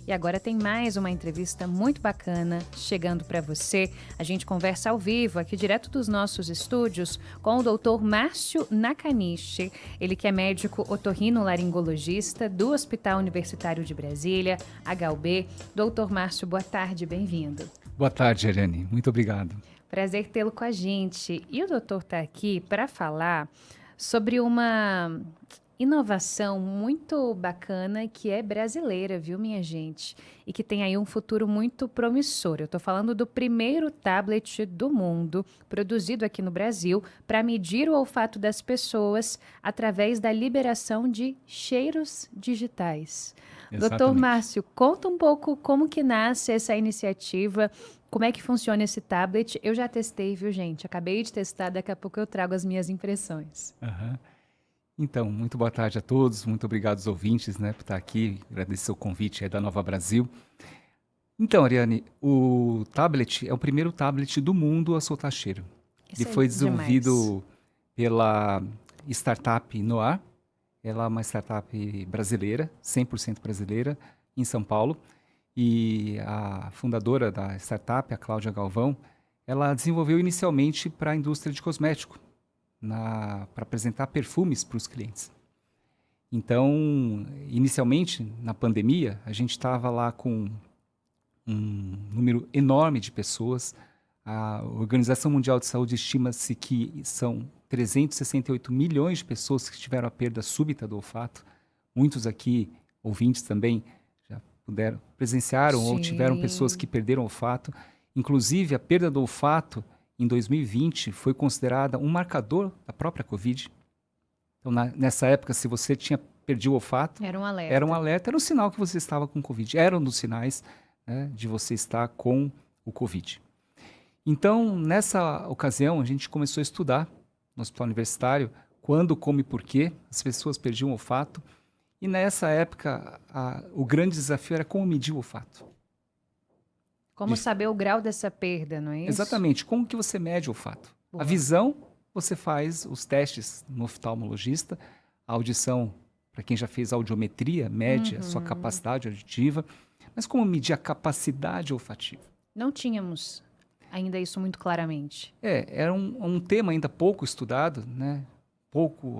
E agora tem mais uma entrevista muito bacana chegando para você. A gente conversa ao vivo aqui direto dos nossos estúdios com o Dr. Márcio Nakanishi, ele que é médico otorrinolaringologista do Hospital Universitário de Brasília, HUB. Dr. Márcio, boa tarde, bem-vindo. Boa tarde, Ariane. Muito obrigado. Prazer tê-lo com a gente. E o doutor está aqui para falar sobre uma inovação muito bacana que é brasileira, viu, minha gente? E que tem aí um futuro muito promissor. Eu estou falando do primeiro tablet do mundo produzido aqui no Brasil para medir o olfato das pessoas através da liberação de cheiros digitais. Exatamente. Doutor Márcio, conta um pouco como que nasce essa iniciativa. Como é que funciona esse tablet? Eu já testei, viu, gente? Acabei de testar, daqui a pouco eu trago as minhas impressões. Uhum. Então, muito boa tarde a todos, muito obrigado aos ouvintes, por estar aqui, agradecer o convite da Nova Brasil. Então, Ariane, o tablet é o primeiro tablet do mundo a soltar cheiro. Ele foi desenvolvido pela startup Noir, ela é uma startup brasileira, 100% brasileira, em São Paulo. E a fundadora da startup, a Cláudia Galvão, ela desenvolveu inicialmente para a indústria de cosmético, para apresentar perfumes para os clientes. Então, inicialmente, na pandemia, a gente estava lá com um número enorme de pessoas. A Organização Mundial de Saúde estima-se que são 368 milhões de pessoas que tiveram a perda súbita do olfato. Muitos aqui, ouvintes também, presenciaram Sim. Ou tiveram pessoas que perderam o olfato. Inclusive, a perda do olfato em 2020 foi considerada um marcador da própria Covid. Então, nessa época, se você tinha perdido o olfato, era um alerta. Era um sinal que você estava com Covid. Era um dos sinais, de você estar com o Covid. Então, nessa ocasião, a gente começou a estudar no hospital universitário quando, como e por que as pessoas perdiam o olfato. E nessa época, o grande desafio era como medir o olfato. Como saber o grau dessa perda, não é isso? Exatamente. Como que você mede o olfato? Boa. A visão, você faz os testes no oftalmologista. A audição, para quem já fez audiometria, mede a sua capacidade auditiva. Mas como medir a capacidade olfativa? Não tínhamos ainda isso muito claramente. Era um tema ainda pouco estudado,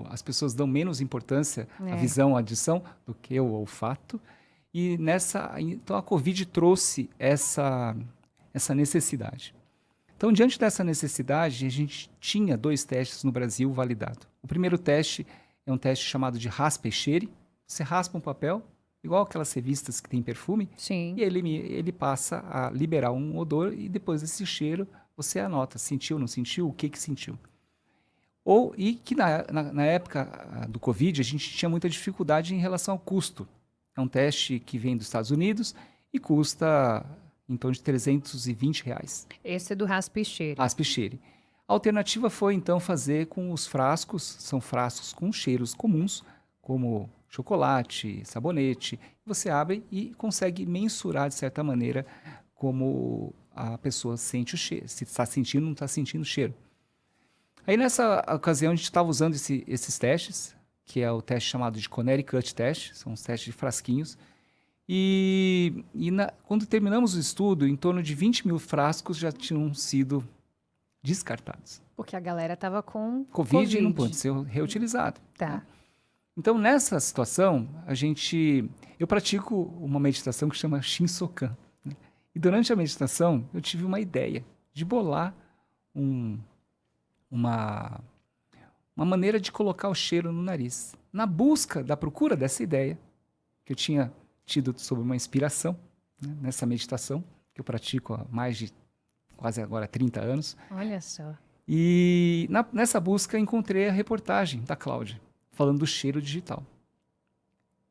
as pessoas dão menos importância à visão, à audição, do que o olfato. E então a Covid trouxe essa necessidade. Então, diante dessa necessidade, a gente tinha 2 testes no Brasil validados. O primeiro teste é um teste chamado de raspa e cheire. Você raspa um papel, igual aquelas revistas que tem perfume, Sim. E ele passa a liberar um odor e depois desse cheiro você anota, sentiu, não sentiu, o que sentiu. E que na época do Covid, a gente tinha muita dificuldade em relação ao custo. É um teste que vem dos Estados Unidos e custa em torno de R$320. Esse é do raspa e cheire. Raspa e cheire. A alternativa foi, então, fazer com os frascos, são frascos com cheiros comuns, como chocolate, sabonete. Você abre e consegue mensurar, de certa maneira, como a pessoa sente o cheiro, se está sentindo ou não está sentindo o cheiro. Aí, nessa ocasião, a gente estava usando esses testes, que é o teste chamado de Connecticut Test, são os testes de frasquinhos. Quando terminamos o estudo, em torno de 20 mil frascos já tinham sido descartados. Porque a galera estava com Covid não pode ser reutilizado. Tá. Então, nessa situação, eu pratico uma meditação que chama Shinsokan. E durante a meditação, eu tive uma ideia de bolar uma maneira de colocar o cheiro no nariz. Da procura dessa ideia, que eu tinha tido sobre uma inspiração, nessa meditação, que eu pratico há mais de quase agora 30 anos. Olha só. E nessa busca encontrei a reportagem da Cláudia, falando do cheiro digital.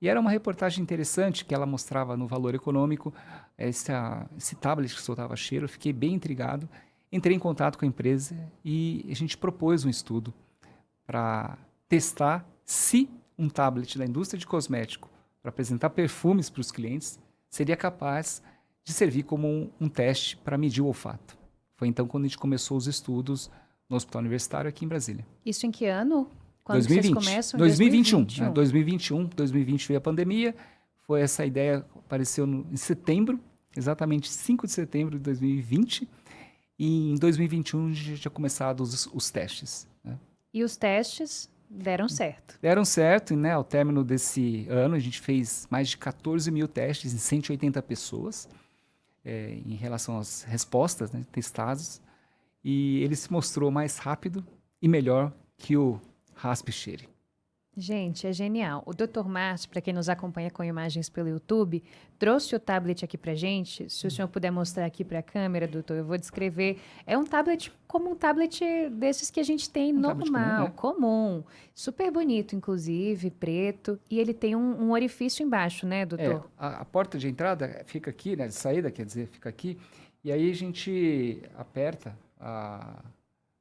E era uma reportagem interessante, que ela mostrava no valor econômico esse tablet que soltava cheiro. Eu fiquei bem intrigado, entrei em contato com a empresa e a gente propôs um estudo para testar se um tablet da indústria de cosmético para apresentar perfumes para os clientes seria capaz de servir como um teste para medir o olfato. Foi então quando a gente começou os estudos no Hospital Universitário aqui em Brasília. Isso em que ano? Quando 2020. vocês começam? 2021. 2020 veio a pandemia, essa ideia apareceu em setembro, exatamente 5 de setembro de 2020, e em 2021 a gente já tinha começado os testes, né? E os testes deram certo. Deram certo, né? Ao término desse ano, a gente fez mais de 14 mil testes em 180 pessoas, em relação às respostas, né, testadas, e ele se mostrou mais rápido e melhor que o RasPichere. Gente, é genial. O Dr. Márcio, para quem nos acompanha com imagens pelo YouTube, trouxe o tablet aqui para gente. Se o senhor puder mostrar aqui para a câmera, doutor, eu vou descrever. É um tablet como um tablet desses que a gente tem Tablet normal, comum, comum. Super bonito, inclusive, preto. E ele tem um orifício embaixo, né, doutor? a porta de entrada fica aqui, né? De saída, quer dizer, fica aqui. E aí a gente aperta. A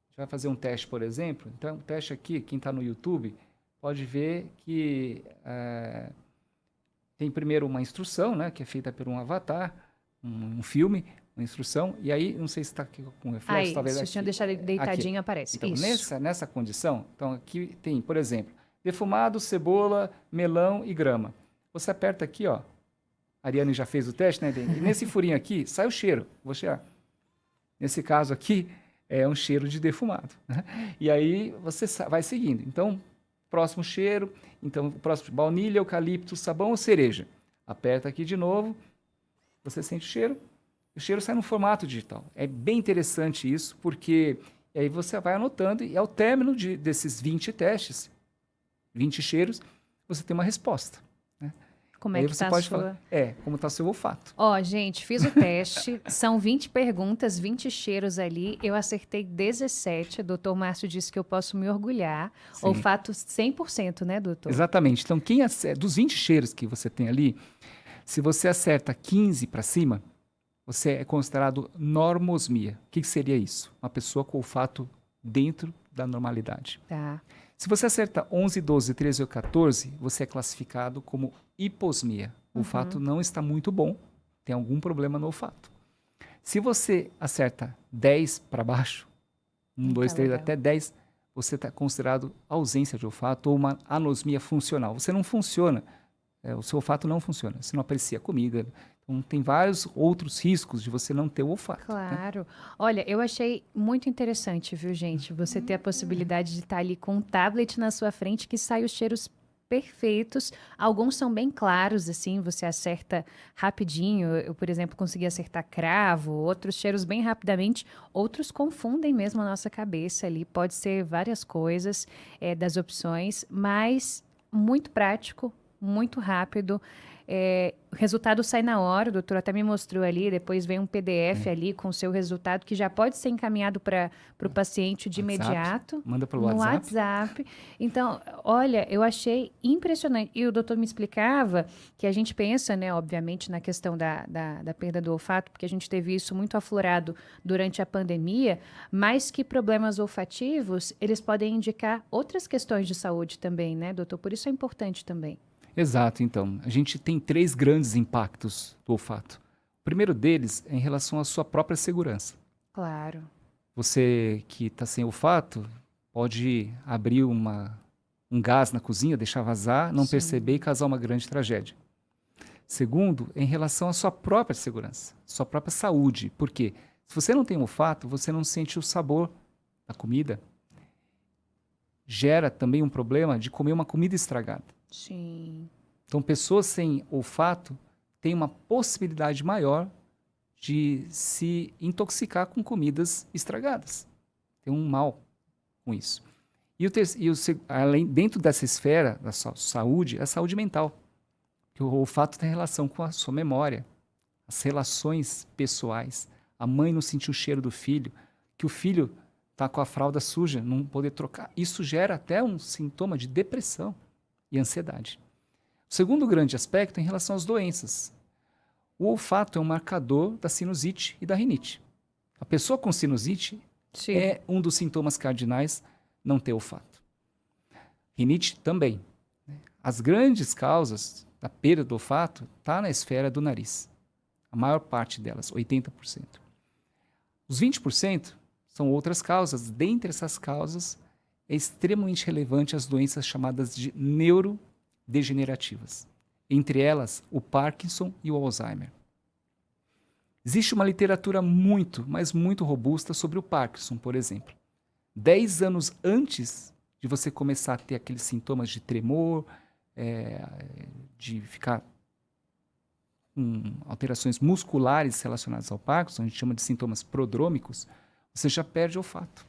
gente vai fazer um teste, por exemplo. Então, o teste aqui, quem está no YouTube, pode ver que tem primeiro uma instrução, né? Que é feita por um avatar, um filme, uma instrução. E aí, não sei se está aqui com reflexo, Aí, talvez se o aqui. senhor deixar ele deitadinho, aparece. Então, Isso. nessa condição, então aqui tem, por exemplo, defumado, cebola, melão e grama. Você aperta aqui, ó. A Ariane já fez o teste, né? E nesse furinho aqui, sai o cheiro. Vou cheirar. Nesse caso aqui, é um cheiro de defumado, né? E aí, você vai seguindo. Então, próximo cheiro. Então, o próximo, baunilha, eucalipto, sabão ou cereja. Aperta aqui de novo. Você sente o cheiro sai no formato digital. É bem interessante isso, porque aí você vai anotando e ao término desses 20 testes, 20 cheiros, você tem uma resposta, né? Como Aí é que você tá a pode sua... falar, como está seu olfato. Ó, gente, fiz o teste. São 20 perguntas, 20 cheiros ali. Eu acertei 17. O doutor Márcio disse que eu posso me orgulhar. Sim. Olfato 100%, né, doutor? Exatamente. Então, dos 20 cheiros que você tem ali, se você acerta 15 para cima, você é considerado normosmia. O que seria isso? Uma pessoa com olfato dentro da normalidade. Tá. Se você acerta 11, 12, 13 ou 14, você é classificado como hiposmia. O olfato não está muito bom, tem algum problema no olfato. Se você acerta 10 para baixo, 1, 2, 3 até 10, você está considerado ausência de olfato ou uma anosmia funcional. Você não funciona, o seu olfato não funciona, você não aprecia comida. Então, tem vários outros riscos de você não ter o olfato. Claro. Né? Olha, eu achei muito interessante, viu, gente? Você ter a possibilidade de estar ali com um tablet na sua frente que sai os cheiros perfeitos. Alguns são bem claros, assim, você acerta rapidinho. Eu, por exemplo, consegui acertar cravo, outros cheiros bem rapidamente. Outros confundem mesmo a nossa cabeça ali. Pode ser várias coisas das opções, mas muito prático, muito rápido. O resultado sai na hora, o doutor até me mostrou ali, depois vem um PDF ali com o seu resultado, que já pode ser encaminhado para o paciente de WhatsApp, imediato. manda pelo no WhatsApp. Então, olha, eu achei impressionante. E o doutor me explicava que a gente pensa, né, obviamente, na questão da perda do olfato, porque a gente teve isso muito aflorado durante a pandemia, mas que problemas olfativos, eles podem indicar outras questões de saúde também, né, doutor? Por isso é importante também. Exato, então. A gente tem 3 grandes impactos do olfato. O primeiro deles é em relação à sua própria segurança. Claro. Você que está sem olfato pode abrir um gás na cozinha, deixar vazar, não perceber e causar uma grande tragédia. Segundo, é em relação à sua própria segurança, sua própria saúde. Por quê? Se você não tem olfato, você não sente o sabor da comida. Gera também um problema de comer uma comida estragada. Sim. Então, pessoas sem olfato têm uma possibilidade maior de se intoxicar com comidas estragadas. Tem um mal com isso. Além, dentro dessa esfera da saúde, a saúde mental. Que o olfato tem relação com a sua memória, as relações pessoais. A mãe não sentir o cheiro do filho, que o filho está com a fralda suja, não poder trocar. Isso gera até um sintoma de depressão e ansiedade. O segundo grande aspecto é em relação às doenças. O olfato é um marcador da sinusite e da rinite. A pessoa com sinusite é um dos sintomas cardinais não ter olfato. Rinite também. As grandes causas da perda do olfato está na esfera do nariz. A maior parte delas, 80%. Os 20% são outras causas. Dentre essas causas, é extremamente relevante as doenças chamadas de neurodegenerativas. entre elas o Parkinson e o Alzheimer. Existe uma literatura muito, mas muito robusta sobre o Parkinson, por exemplo. 10 anos antes de você começar a ter aqueles sintomas de tremor, de ficar com alterações musculares relacionadas ao Parkinson, a gente chama de sintomas prodrômicos, você já perde o olfato.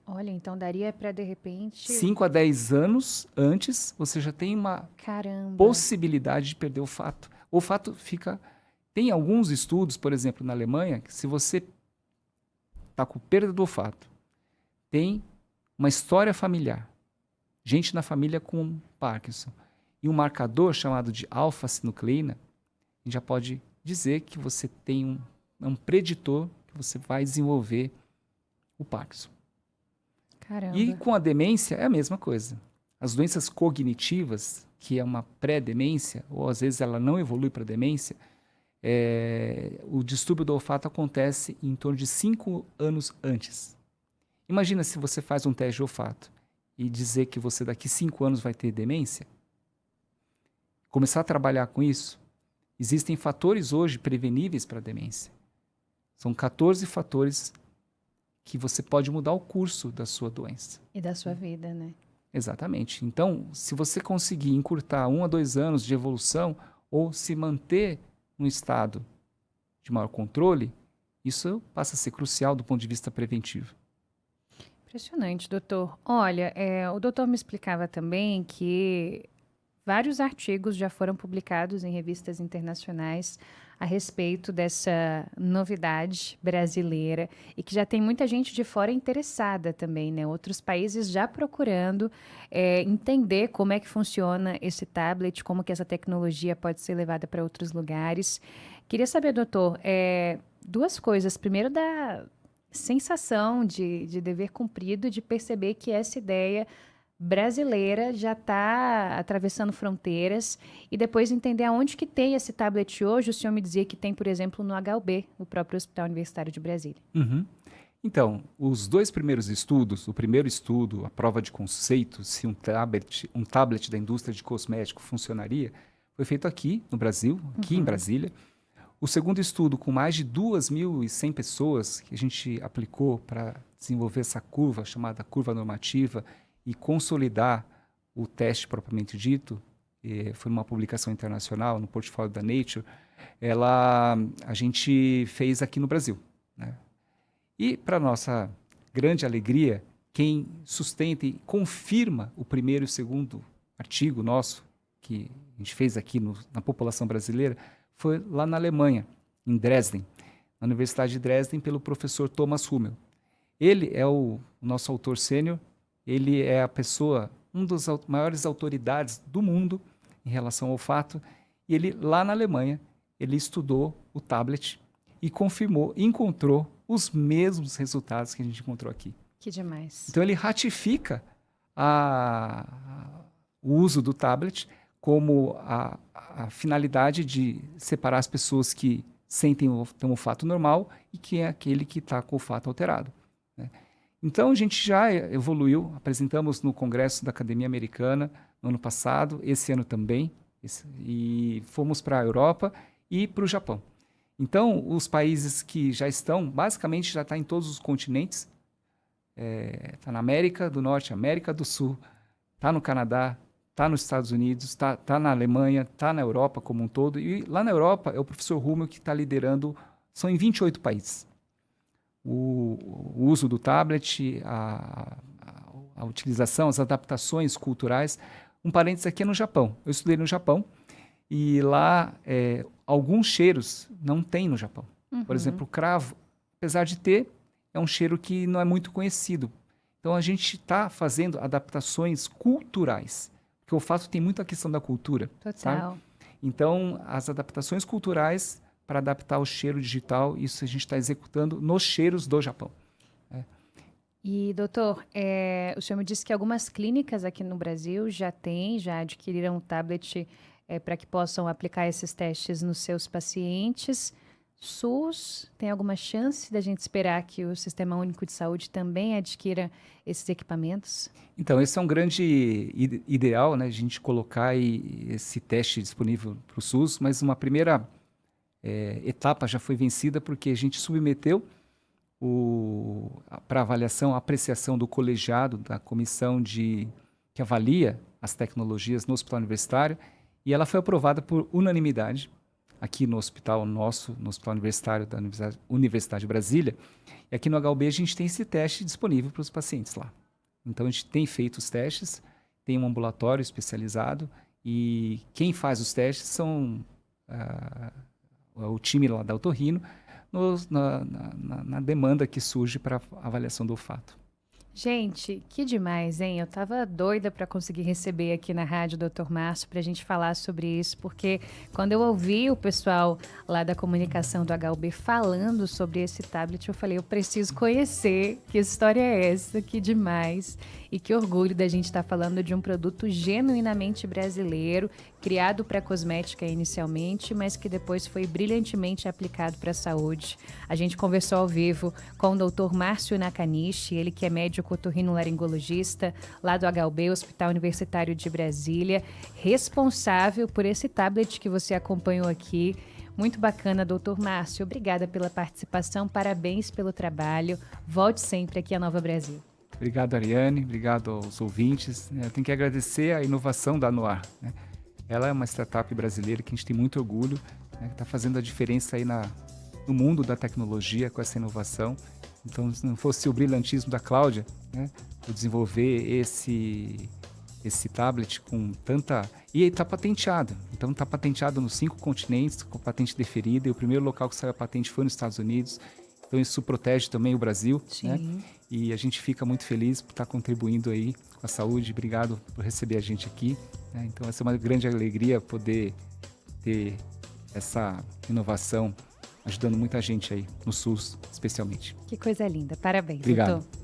Olha, então daria para, de repente... 5 a 10 anos antes, você já tem uma Caramba! possibilidade de perder o olfato. O olfato fica... Tem alguns estudos, por exemplo, na Alemanha, que se você está com perda do olfato, tem uma história familiar, gente na família com Parkinson, e um marcador chamado de alfa-sinucleína, a gente já pode dizer que você tem um preditor que você vai desenvolver o Parkinson. Caramba! E com a demência é a mesma coisa. As doenças cognitivas, que é uma pré-demência, ou às vezes ela não evolui para demência, o distúrbio do olfato acontece em torno de 5 anos antes. Imagina se você faz um teste de olfato e dizer que você daqui 5 anos vai ter demência. Começar a trabalhar com isso. Existem fatores hoje preveníveis para a demência. São 14 fatores que você pode mudar o curso da sua doença. E da sua vida, né? Exatamente. Então, se você conseguir encurtar 1 a 2 anos de evolução ou se manter num estado de maior controle, isso passa a ser crucial do ponto de vista preventivo. Impressionante, doutor. Olha, o doutor me explicava também que vários artigos já foram publicados em revistas internacionais a respeito dessa novidade brasileira e que já tem muita gente de fora interessada também, né? Outros países já procurando entender como é que funciona esse tablet, como que essa tecnologia pode ser levada para outros lugares. Queria saber, doutor, duas coisas. Primeiro, da sensação de dever cumprido, de perceber que essa ideia brasileira já está atravessando fronteiras e depois entender aonde que tem esse tablet hoje. O senhor me dizia que tem, por exemplo, no HUB, o próprio Hospital Universitário de Brasília. Uhum. Então, os 2 primeiros estudos, o primeiro estudo, a prova de conceito, se um tablet da indústria de cosmético funcionaria, foi feito aqui no Brasil, aqui em Brasília. O segundo estudo, com mais de 2.100 pessoas, que a gente aplicou para desenvolver essa curva, chamada curva normativa, e consolidar o teste propriamente dito, foi uma publicação internacional no portfólio da Nature, a gente fez aqui no Brasil, né? E, para nossa grande alegria, quem sustenta e confirma o primeiro e o segundo artigo nosso, que a gente fez aqui na população brasileira, foi lá na Alemanha, em Dresden, na Universidade de Dresden, pelo professor Thomas Hummel. Ele é o nosso autor sênior, ele é a pessoa, das maiores autoridades do mundo em relação ao olfato, e ele, lá na Alemanha, ele estudou o tablet e confirmou, encontrou os mesmos resultados que a gente encontrou aqui. Que demais. Então ele ratifica o uso do tablet como a finalidade de separar as pessoas que têm um olfato normal e quem é aquele que está com o olfato alterado, né? Então, a gente já evoluiu, apresentamos no Congresso da Academia Americana no ano passado, esse ano também, e fomos para a Europa e para o Japão. Então, os países que já estão, basicamente já está em todos os continentes, está na América do Norte, América do Sul, está no Canadá, está nos Estados Unidos, está na Alemanha, está na Europa como um todo, e lá na Europa é o professor Hummel que está liderando, são em 28 países. O uso do tablet, a utilização, as adaptações culturais. Um parênteses aqui é no Japão. Eu estudei no Japão e lá alguns cheiros não tem no Japão. Por exemplo, o cravo, apesar de ter, é um cheiro que não é muito conhecido. Então, a gente está fazendo adaptações culturais, porque o olfato tem muito a questão da cultura. Total. Sabe? Então, as adaptações culturais para adaptar o cheiro digital, isso a gente está executando nos cheiros do Japão. E, doutor, o senhor me disse que algumas clínicas aqui no Brasil já adquiriram um tablet para que possam aplicar esses testes nos seus pacientes. SUS, tem alguma chance da gente esperar que o Sistema Único de Saúde também adquira esses equipamentos? Então, esse é um grande ideal, né, a gente colocar esse teste disponível para o SUS, mas uma primeira etapa já foi vencida porque a gente submeteu para avaliação, a apreciação do colegiado, da comissão que avalia as tecnologias no hospital universitário, e ela foi aprovada por unanimidade aqui no hospital nosso, no Hospital Universitário da Universidade de Brasília. E aqui no HUB a gente tem esse teste disponível para os pacientes lá. Então a gente tem feito os testes, tem um ambulatório especializado e quem faz os testes são o time lá da Otorrino na demanda que surge para avaliação do olfato. Gente, que demais, hein? Eu tava doida para conseguir receber aqui na rádio o Dr. Márcio para a gente falar sobre isso, porque quando eu ouvi o pessoal lá da comunicação do HUB falando sobre esse tablet, eu falei, eu preciso conhecer, que história é essa, que demais. E que orgulho da gente estar falando de um produto genuinamente brasileiro, criado para cosmética inicialmente, mas que depois foi brilhantemente aplicado para a saúde. A gente conversou ao vivo com o Dr. Márcio Nakanishi, ele que é médico otorrinolaringologista lá do HUB, Hospital Universitário de Brasília, responsável por esse tablet que você acompanhou aqui. Muito bacana, doutor Márcio. Obrigada pela participação, parabéns pelo trabalho. Volte sempre aqui à Nova Brasil. Obrigado, Ariane. Obrigado aos ouvintes. Eu tenho que agradecer a inovação da Noir, né? Ela é uma startup brasileira que a gente tem muito orgulho, né, que está fazendo a diferença aí no mundo da tecnologia com essa inovação. Então, se não fosse o brilhantismo da Cláudia, né, por desenvolver esse tablet com tanta... E está patenteado. Então, está patenteado nos 5 continentes, com patente deferida. E o primeiro local que saiu a patente foi nos Estados Unidos. Então, isso protege também o Brasil, né? E a gente fica muito feliz por estar contribuindo aí com a saúde. Obrigado por receber a gente aqui, né? Então, vai ser uma grande alegria poder ter essa inovação ajudando muita gente aí, no SUS especialmente. Que coisa linda. Parabéns, Obrigado. doutor.